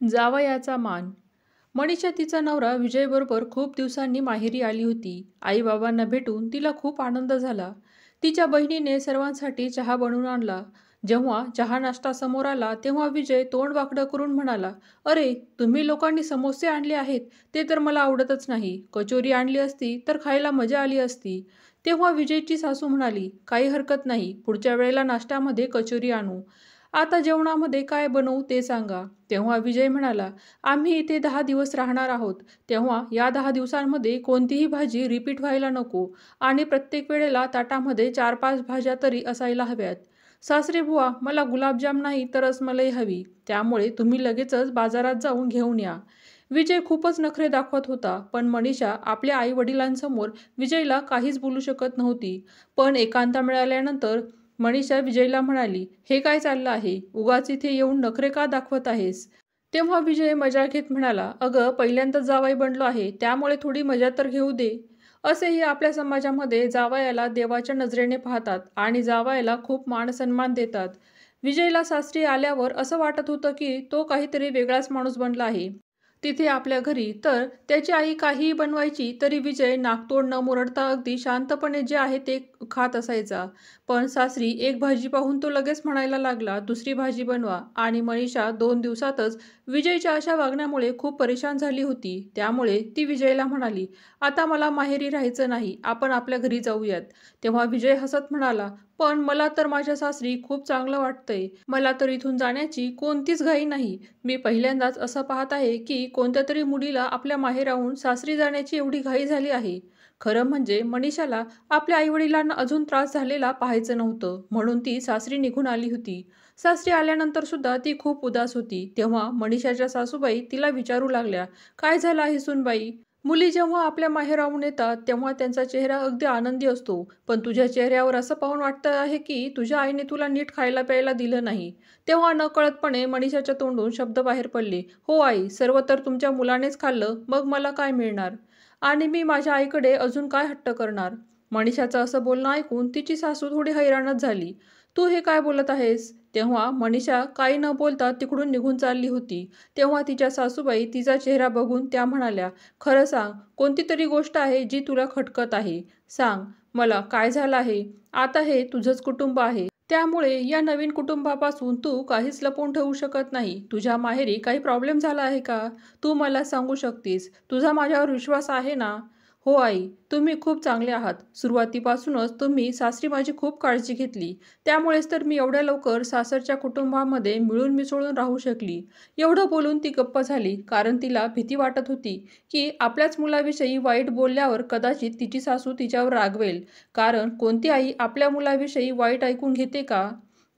जावयाचा मान. मनीषा तिचा नवरा विजयबरोबर खूप दिवसांनी माहेरी आली होती. आई-बाबांना भेटून तिला खूप आनंद झाला. तिच्या बहिणीने सर्वांसाठी चहा बनवून आणला. जेव्हा चहा नाश्ता समोर आला तेव्हा विजय तोंड वाकडं करून म्हणाला, "अरे, तुम्ही लोकांनी समोसे आणले आहेत, ते तर मला आवडतच नाही. कचोरी आणली असती तर खायला मजा आली असती." तेव्हा विजयची सासू म्हणाली, "काही हरकत नाही, पुढच्या वेळेला नाश्त्यामध्ये कचोरी आणू. आता जेवणामध्ये काय बनवू ते सांगा." तेव्हा विजय म्हणाला, "आम्ही इथे 10 दिवस राहणार आहोत. तेव्हा या 10 दिवसांमध्ये कोणतीही भाजी रिपीट व्हायला नको आणि प्रत्येक वेळेला ताटामध्ये 4-5 भाज्या तरी असायला हव्यात. सासरेबुवा, मला गुलाबजाम नाही तर रसमलाई हवी. त्यामुळे तुम्ही लगेचच बाजारात जाऊन घेऊन या." विजय खूपच नखरे दाखवत होता, पण मनीषा आपल्या आई-वडिलांसमोर विजयला काहीच बोलू शकत नव्हती. पण एकांत मिळाल्यानंतर मनीषा विजयला म्हणाली, "हे काय चाललं आहे? उगाच इथे येऊन नखरे का दाखवत आहेस?" तेव्हा विजय मजा घेत म्हणाला, "अगं, पहिल्यांदाच जावई बनलो आहे, त्यामुळे थोडी मजा तर घेऊ दे." असेही आपल्या समाजामध्ये जावयाला देवाच्या नजरेने पाहतात आणि जावयाला खूप मान-सन्मान देतात. विजयला सासरी आल्यावर असं वाटत होतं की तो काहीतरी वेगळाच माणूस बनला आहे. तिथे आपल्या घरी तर त्याची आई काहीही बनवायची तरी विजय नाकतोड न मुरडता अगदी शांतपणे जे आहे ते खात असायचा. पण सासरी एक भाजी पाहून तो लगेच म्हणायला लागला, "दुसरी भाजी बनवा." आणि मनीषा 2 दिवसातच विजयच्या अशा वागण्यामुळे खूप परेशान झाली होती. त्यामुळे ती विजयला म्हणाली, "आता मला माहेरी राहायचं नाही, आपण आपल्या घरी जाऊयात." तेव्हा विजय हसत म्हणाला, "पण मला तर माझ्या सासरी खूप चांगलं वाटतंय. मला तर इथून जाण्याची कोणतीच घाई नाही. मी पहिल्यांदाच असं पाहत आहे की कोणत्यातरी मुलीला आपल्या माहेराहून सासरी जाण्याची एवढी घाई झाली आहे." खरं म्हणजे मनीषाला आपल्या आईवडिलांना अजून त्रास झालेला पाहायचं नव्हतं, म्हणून ती सासरी निघून आली होती. सासरी आल्यानंतर सुद्धा ती खूप उदास होती. तेव्हा मनीषाच्या सासूबाई तिला विचारू लागल्या, "काय झालं आहे सूनबाई? मुली जेव्हा आपल्या माहेराहून येतात तेव्हा त्यांचा चेहरा अगदी आनंदी असतो, पण तुझ्या चेहऱ्यावर असं पाहून वाटतं आहे की तुझ्या आईने तुला नीट खायला प्यायला दिलं नाही." तेव्हा नकळतपणे मनीषाच्या तोंडून शब्द बाहेर पडले, "हो आई, सर्व तर तुमच्या मुलानेच खाल्लं, मग मला काय मिळणार? आणि मी माझ्या आईकडे अजून काय हट्ट करणार?" मनीषाचं असं बोलणं ऐकून तिची सासू थोडी हैराणच झाली. "तू हे काय बोलत आहेस?" तेव्हा मनीषा काही न बोलता तिकडून निघून चालली होती. तेव्हा तिच्या सासूबाई तिचा चेहरा बघून त्या म्हणाल्या, "खरं सांग, कोणती तरी गोष्ट आहे जी तुला खटकत आहे. सांग मला, काय झालं आहे? आता हे तुझंच कुटुंब आहे. त्यामुळे या नवीन कुटुंबापासून तू काहीच लपवून ठेवू शकत नाही. तुझ्या माहेरी काही प्रॉब्लेम झाला आहे का? तू मला सांगू शकतीस. तुझा माझ्यावर विश्वास आहे ना?" "हो आई, तुम्ही खूप चांगले आहात. सुरुवातीपासूनच तुम्ही सासरी माझी खूप काळजी घेतली. त्यामुळेच तर मी एवढ्या लवकर सासरच्या कुटुंबामध्ये मिळून मिसळून राहू शकली." एवढं बोलून ती गप्प झाली, कारण तिला भीती वाटत होती की आपल्याच मुलाविषयी वाईट बोलल्यावर कदाचित तिची सासू तिच्यावर रागवेल. कारण कोणती आई आपल्या मुलाविषयी वाईट ऐकून घेते का?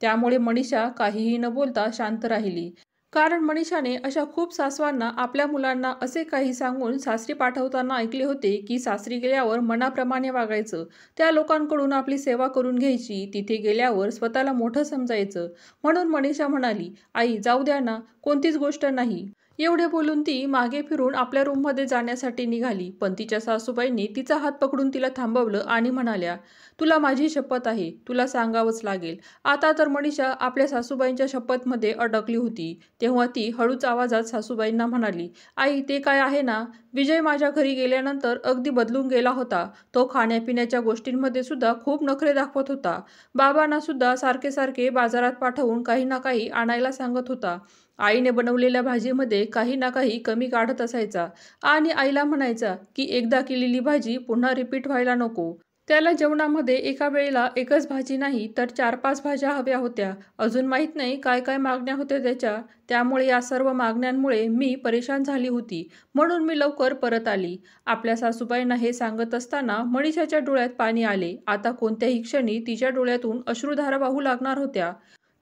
त्यामुळे मनीषा काहीही न बोलता शांत राहिली. कारण मनीषाने अशा खूप सासवांना आपल्या मुलांना असे काही सांगून सासरी पाठवताना ऐकले होते की सासरी गेल्यावर मनाप्रमाणे वागायचं, त्या लोकांकडून आपली सेवा करून घ्यायची, तिथे गेल्यावर स्वतःला मोठं समजायचं. म्हणून मनीषा म्हणाली, "आई, जाऊ द्या ना, कोणतीच गोष्ट नाही." एवढे बोलून ती मागे फिरून आपल्या रूममध्ये जाण्यासाठी निघाली, पण तिच्या सासूबाईंनी तिचा हात पकडून तिला थांबवलं आणि म्हणाल्या, "तुला माझी शपथ आहे, तुला सांगावंच लागेल." आता तर मनीषा आपल्या सासूबाईंच्या शपथमध्ये अडकली होती. तेव्हा ती हळूच आवाजात सासूबाईंना म्हणाली, "आई, ते काय आहे ना, विजय माझ्या घरी गेल्यानंतर अगदी बदलून गेला होता. तो खाण्यापिण्याच्या गोष्टींमध्ये सुद्धा खूप नखरे दाखवत होता. बाबांना सुद्धा सारखे सारखे बाजारात पाठवून काही ना काही आणायला सांगत होता. आईने बनवलेल्या भाजीमध्ये काही ना काही कमी काढत असायचा आणि आईला म्हणायचा की एकदा केलेली भाजी पुन्हा रिपीट व्हायला नको. त्याला जेवणामध्ये एका वेळेला एकच भाजी नाही तर 4-5 भाज्या हव्या होत्या. अजून माहीत नाही काय काय मागण्या होत्या त्याच्या. त्यामुळे या सर्व मागण्यांमुळे मी परेशान झाली होती, म्हणून मी लवकर परत आली." आपल्या सासूबाईंना हे सांगत असताना मनीषाच्या डोळ्यात पाणी आले. आता कोणत्याही क्षणी तिच्या डोळ्यातून अश्रुधारा वाहू लागणार होत्या.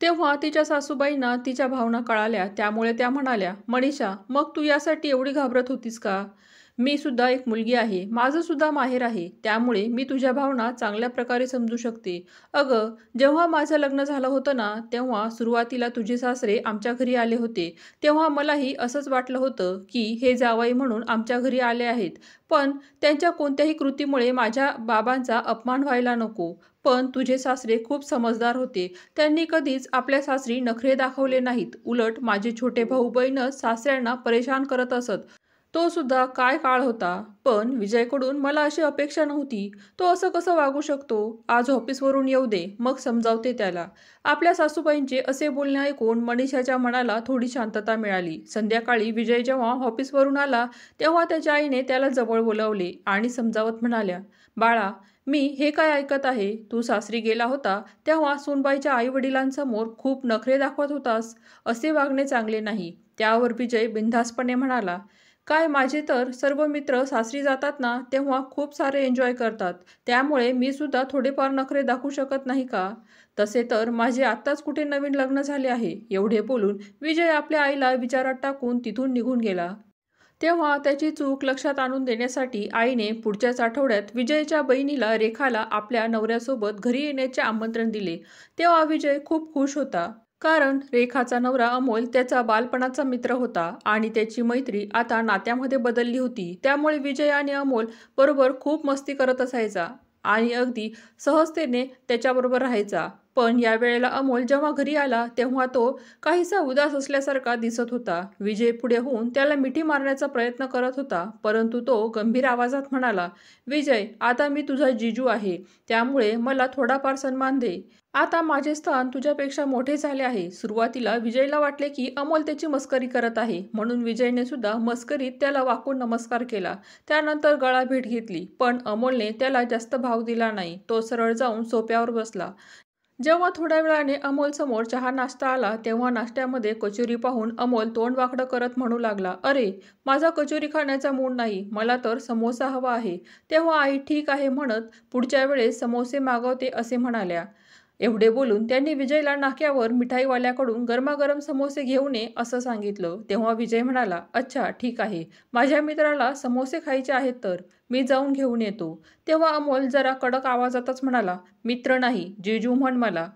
तेव्हा तिच्या सासूबाईंना तिच्या भावना कळाल्या. त्यामुळे त्या म्हणाल्या, "मनीषा, मग तू यासाठी एवढी घाबरत होतीस का? मी सुद्धा एक मुलगी आहे, माझं सुद्धा माहेर आहे, त्यामुळे मी तुझ्या भावना चांगल्या प्रकारे समजू शकते. अगं, जेव्हा माझं लग्न झालं होतं ना, तेव्हा सुरुवातीला तुझे सासरे आमच्या घरी आले होते. तेव्हा मलाही असंच वाटलं होतं, की हे जावई म्हणून आमच्या घरी आले आहेत. पण त्यांच्या कोणत्याही कृतीमुळे माझ्या बाबांचा अपमान व्हायला नको. पण तुझे सासरे खूप समजदार होते. त्यांनी कधीच आपल्या सासरी नखरे दाखवले नाहीत. उलट माझे छोटे भाऊ-बहीणच सासऱ्यांना परेशान करत असत. तो सुद्धा काय काळ होता. पण विजयकडून मला अशी अपेक्षा नव्हती. तो असं कसं वागू शकतो? आज ऑफिसवरून येऊ दे, मग समजावते त्याला. आपल्या सासूबाईंचे असे बोलणे ऐकून मनीषाच्या मनाला थोडी शांतता मिळाली. संध्याकाळी विजय जेव्हा ऑफिसवरून आला, तेव्हा त्याच्या आईने त्याला जवळ बोलावले आणि समजावत म्हणाल्या, "बाळा, मी हे काय ऐकत आहे? तू सासरी गेला होता, तेव्हा सूनबाईच्या आई-वडिलांसमोर खूप नखरे दाखवत होतास. असे वागणे चांगले नाही." त्यावर विजय बिनधास्तपणे म्हणाला, "काय माझे तर सर्व मित्र सासरी जातात ना, तेव्हा खूप सारे एन्जॉय करतात. त्यामुळे मी सुद्धा थोडेफार नखरे दाखवू शकत नाही का? तसे तर माझे आत्ताच कुठे नवीन लग्न झाले आहे." एवढे बोलून विजय आपल्या आईला विचारात टाकून तिथून निघून गेला. तेव्हा त्याची चूक लक्षात आणून देण्यासाठी आईने पुढच्याच आठवड्यात विजयच्या बहिणीला रेखाला आपल्या नवऱ्यासोबत घरी येण्याचे आमंत्रण दिले. तेव्हा विजय खूप खुश होता. कारण रेखाचा नवरा अमोल त्याचा बालपणाचा मित्र होता आणि त्याची मैत्री आता नात्यामध्ये बदलली होती. त्यामुळे विजय आणि अमोल बरोबर खूप मस्ती करत असायचा आणि अगदी सहजतेने त्याच्याबरोबर राहायचा. पण यावेळेला अमोल जेव्हा घरी आला तेव्हा तो काहीसा उदास असल्यासारखा दिसत होता. विजय पुढे होऊन त्याला मिठी मारण्याचा प्रयत्न करत होता, परंतु तो गंभीर आवाजात म्हणाला, "विजय, आता मी तुझा जिजू आहे, त्यामुळे मला थोडाफार सन्मान दे. आता माझे स्थान तुझ्यापेक्षा मोठे झाले आहे." सुरुवातीला विजयला वाटले की अमोल त्याची मस्करी करत आहे, म्हणून विजयने सुद्धा मस्करीत त्याला वाकून नमस्कार केला. त्यानंतर गळाभेट घेतली, पण अमोलने त्याला जास्त भाव दिला नाही. तो सरळ जाऊन सोफ्यावर बसला. जेव्हा थोड्या वेळाने अमोल समोर चहा नाश्ता आला, तेव्हा नाश्त्यामध्ये कचोरी पाहून अमोल तोंड वाकडं करत म्हणू लागला, "अरे, माझा कचोरी खाण्याचा मूड नाही, मला तर समोसा हवा आहे." तेव्हा आई ठीक आहे म्हणत पुढच्या वेळेस समोसे मागवते असे म्हणाल्या. एवढे बोलून त्यांनी विजयला नाक्यावर मिठाईवाल्याकडून गरमागरम समोसे घेऊन ये असं सांगितलं. तेव्हा विजय म्हणाला, "अच्छा, ठीक आहे. माझ्या मित्राला समोसे खायचे आहेत तर मी जाऊन घेऊन येतो." तेव्हा अमोल जरा कडक आवाजातच म्हणाला, "मित्र नाही, जिजू म्हण मला.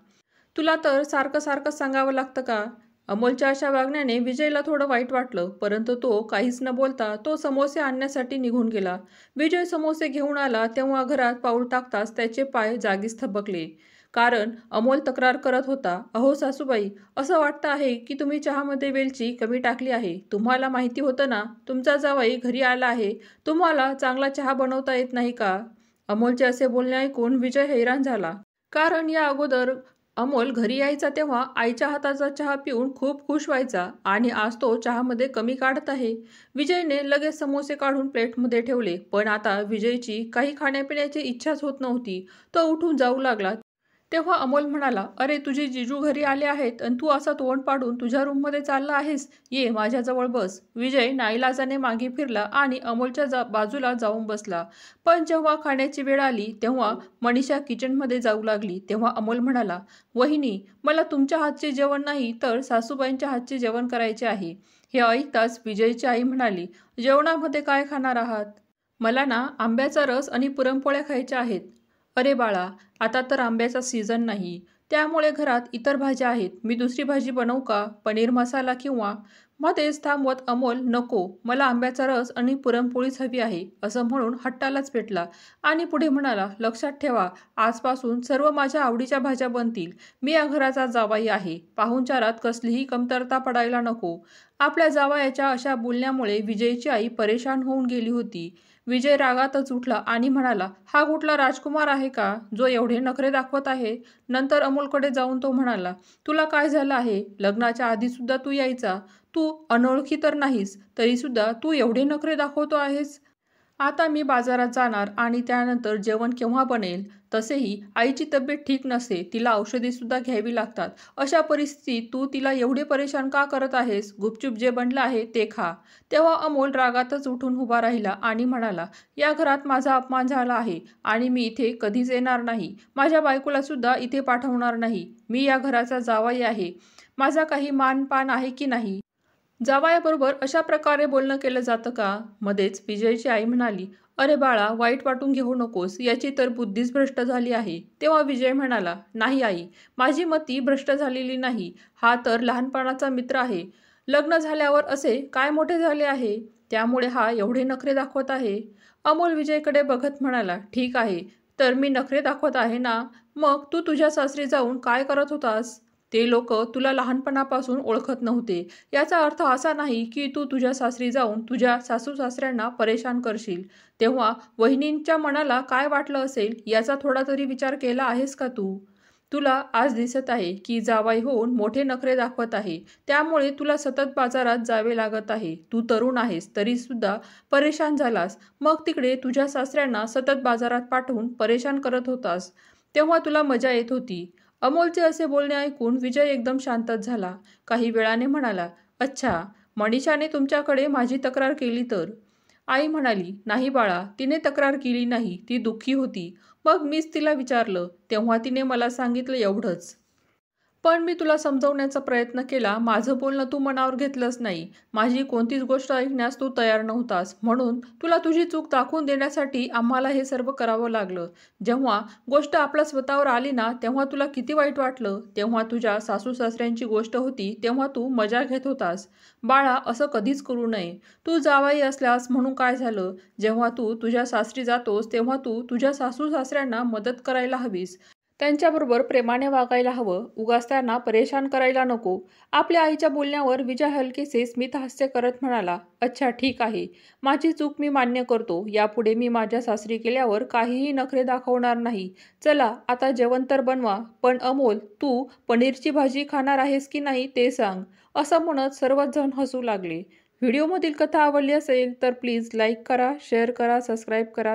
तुला तर सारखं सारखं सांगावं लागतं का?" अमोलच्या अशा वागण्याने विजयला थोडं वाईट वाटलं, परंतु तो काहीच न बोलता तो समोसे आणण्यासाठी निघून गेला. विजय समोसे घेऊन आला तेव्हा घरात पाऊल टाकताच त्याचे पाय जागीच थबकले. कारण अमोल तक्रार करत होता, "अहो सासूबाई, असं वाटतं आहे की तुम्ही चहामध्ये वेलची कमी टाकली आहे. तुम्हाला माहिती होतं ना, तुमचा जावई घरी आला आहे. तुम्हाला चांगला चहा बनवता येत नाही का?" अमोलचे असे बोलणे ऐकून विजय हैराण झाला. कारण या अगोदर अमोल घरी यायचा तेव्हा आईच्या हाताचा चहा पिऊन खूप खुश व्हायचा आणि आज तो चहामध्ये कमी काढत आहे. विजयने लगेच समोसे काढून प्लेटमध्ये ठेवले, पण आता विजयची काही खाण्यापिण्याची इच्छाच होत नव्हती. तो उठून जाऊ लागला. तेव्हा अमोल म्हणाला, "अरे, तुझे जिजू घरी आले आहेत आणि तू असा तोंड पाडून तुझ्या रूममध्ये चालला आहेस? ये माझ्याजवळ बस." विजय नाईलाजाने मागे फिरला आणि अमोलच्या बाजूला जाऊन बसला. पण जेव्हा खाण्याची वेळ आली तेव्हा मनीषा किचनमध्ये जाऊ लागली. तेव्हा अमोल म्हणाला, "वहिनी, मला तुमच्या हातचे जेवण नाही तर सासूबाईंच्या हातचे जेवण करायचे आहे." हे ऐकताच विजयची आई म्हणाली, "जेवणामध्ये काय खाणार आहात?" "मला ना आंब्याचा रस आणि पुरणपोळ्या खायच्या आहेत." "अरे बाळा, आता तर आंब्याचा सीझन नाही, त्यामुळे घरात इतर भाज्या आहेत. मी दुसरी भाजी बनवू का? पनीर मसाला किंवा?" मध्येच थांबवत अमोल, "नको, मला आंब्याचा रस आणि पुरणपोळीच हवी आहे," असं म्हणून हट्टालाच पेटला आणि पुढे म्हणाला, "लक्षात ठेवा, आजपासून सर्व माझ्या आवडीच्या भाज्या बनतील. मी या घराचा जावई आहे. पाहुणचारात कसलीही कमतरता पडायला नको." आपल्या जावयाच्या अशा बोलण्यामुळे विजयची आई परेशान होऊन गेली होती. विजय रागातच उठला आणि म्हणाला, "हा कुठला राजकुमार आहे का, जो एवढे नखरे दाखवत आहे?" नंतर अमोलकडे जाऊन तो म्हणाला, "तुला काय झालं आहे? लग्नाच्या आधीसुद्धा तू यायचा. तू अनोळखी तर नाहीस, तरीसुद्धा तू एवढे नखरे दाखवतो आहेस. आता मी बाजारात जाणार आणि त्यानंतर जेवण केव्हा बनेल? तसेही आईची तब्येत ठीक नसते, तिला औषधेसुद्धा घ्यावी लागतात. अशा परिस्थितीत तू तिला एवढे परेशान का करत आहेस? गुपचूप जे बनलं आहे ते खा." तेव्हा अमोल रागातच उठून उभा राहिला आणि म्हणाला, "या घरात माझा अपमान झाला आहे आणि मी इथे कधीच येणार नाही. माझ्या बायकोला सुद्धा इथे पाठवणार नाही. मी या घराचा जावई आहे. माझा काही मानपान आहे की नाही?" जावयाबरोबर अशा प्रकारे बोलणं केलं जातं का? मध्येच विजयची आई म्हणाली, अरे बाळा, वाईट वाटून घेऊ नकोस, याची तर बुद्धीच भ्रष्ट झाली आहे. तेव्हा विजय म्हणाला, नाही आई, माझी मती भ्रष्ट झालेली नाही. हा तर लहानपणाचा मित्र आहे. लग्न झाल्यावर असे काय मोठे झाले आहे, त्यामुळे हा एवढे नखरे दाखवत आहे. अमोल विजयकडे बघत म्हणाला, ठीक आहे, तर मी नखरे दाखवत आहे ना, मग तू तुझ्या सासरी जाऊन काय करत होतास? ते लोक तुला लहानपणापासून ओळखत नव्हते. याचा अर्थ असा नाही की तू तुझ्या सासरी जाऊन तुझ्या सासू-सासऱ्यांना परेशान करशील. तेव्हा वहिनींच्या मनाला काय वाटलं असेल याचा थोडा तरी विचार केला आहेस का तू? तुला आज दिसत आहे की जावई होऊन मोठे नखरे दाखवत आहे. त्यामुळे तुला सतत बाजारात जावे लागत आहे. तू तरुण आहेस तरीसुद्धा परेशान झालास. मग तिकडे तुझ्या सासऱ्यांना सतत बाजारात पाठवून परेशान करत होतास. तेव्हा तुला मजा येत होती. अमोलचे असे बोलणे ऐकून विजय एकदम शांतच झाला. काही वेळाने म्हणाला, अच्छा, मनीषाने तुमच्याकडे माझी तक्रार केली तर? आई म्हणाली, नाही बाळा, तिने तक्रार केली नाही. ती दुःखी होती. मग मीच तिला विचारलं. तेव्हा तिने मला सांगितलं एवढंच. पण मी तुला समजवण्याचा प्रयत्न केला. माझं बोलणं तू मनावर घेतलंच नाही. माझी कोणतीच गोष्ट ऐकण्यास तू तयार नव्हतास. म्हणून तुला तुझी चूक दाखवून देण्यासाठी आम्हाला हे सर्व करावं लागलं. जेव्हा गोष्ट आपल्या स्वतःवर आली ना, तेव्हा तुला किती वाईट वाटलं. तेव्हा तुझ्या सासू-सासऱ्यांची गोष्ट होती, तेव्हा तू मजा घेत होतास. बाळा, असं कधीच करू नये. तू जावई असल्यास म्हणून काय झालं? जेव्हा तू तुझ्या सासरी जातोस, तेव्हा तू तुझ्या सासू-सासऱ्यांना मदत करायला हवीस. त्यांच्याबरोबर प्रेमाने वागायला हवं. उगाच त्यांना परेशान करायला नको. आपल्या आईच्या बोलण्यावर विजय हलकेसे स्मितहास्य करत म्हणाला, अच्छा, ठीक आहे. माझी चूक मी मान्य करतो. यापुढे मी माझ्या सासरी गेल्यावर काहीही नखरे दाखवणार नाही. चला, आता जेवण तर बनवा. पण अमोल, तू पनीरची भाजी खाणार आहेस की नाही ते सांग. असं म्हणत सर्वच जण हसू लागले. व्हिडिओमधील कथा आवडली असेल तर प्लीज लाईक करा, शेअर करा, सबस्क्राईब करा.